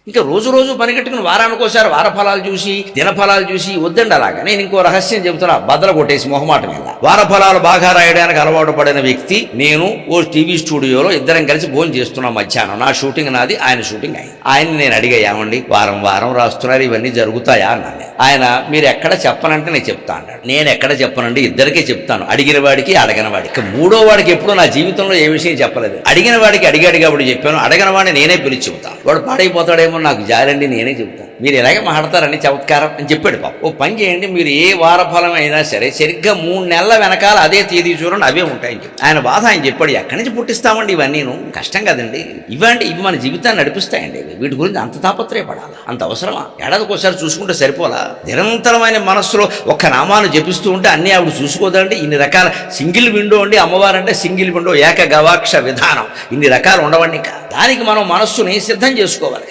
ఇంకా రోజు రోజు పనిగట్టుకుని వారానికోసారి వారఫలాలు చూసి దినఫలాలు చూసి వద్దండి అలాగా. నేను ఇంకో రహస్యం చెబుతున్నా, బద్దలు కొట్టేసి మొహమాట మీద. వారఫలాలు బాగా రాయడానికి అలవాటు పడిన వ్యక్తి నేను ఓ టీవీ స్టూడియోలో ఇద్దరం కలిసి భోజనం చేస్తున్నాం మధ్యాహ్నం. నా షూటింగ్ నాది, ఆయన షూటింగ్ ఆయన్ని నేను అడిగామండి, వారం వారం రాస్తున్నారు, ఇవన్నీ జరుగుతాయా అన్నాను. ఆయన మీరు ఎక్కడ చెప్పనంటే నేను చెప్తా అన్నాడు. నేను ఎక్కడ చెప్పనండి, ఇద్దరికే చెప్తాను, అడిగిన వాడికి అడగిన వాడికి. మూడో వాడికి ఎప్పుడూ నా జీవితంలో ఏ విషయం చెప్పలేదు. అడిగిన వాడికి అడిగాడు చెప్పాను, అడగిన వాడిని నేనే పిలిచి చెబుతాను. వాడు పాడైపోతాడేమో నాకు జాలండి, నేనే చెబుతాను. మీరు ఎలాగే మాట్లాడతారని చమత్కారం అని చెప్పాడు పాప. ఓ పని చేయండి, మీరు ఏ వారఫలం అయినా సరే సరిగ్గా 3 నెలల వెనకాల అదే తేదీ చూడండి, అవే ఉంటాయని చెప్పి ఆయన బాధ ఆయన చెప్పాడు. ఎక్కడి నుంచి పుట్టిస్తామండి ఇవన్నీ, కష్టం కదండి. ఇవి మన జీవితాన్ని నడిపిస్తాయండి. వీటి గురించి అంత తాపత్రయపడాలా, అంత అవసరమా? ఏడాదికోసారి చూసుకుంటే సరిపోలా? నిరంతరమైన మనస్సులో ఒక్క నామాన్ని జపిస్తూ ఉంటే అన్నీ ఆవిడ చూసుకోదండి. ఇన్ని రకాల సింగిల్ విండో అండి అమ్మవారంటే, సింగిల్ విండో, ఏక గవాక్ష విధానం, ఇన్ని రకాలు ఉండవండి. ఇంకా దానికి మనం మనస్సుని సిద్ధం చేసుకోవాలి.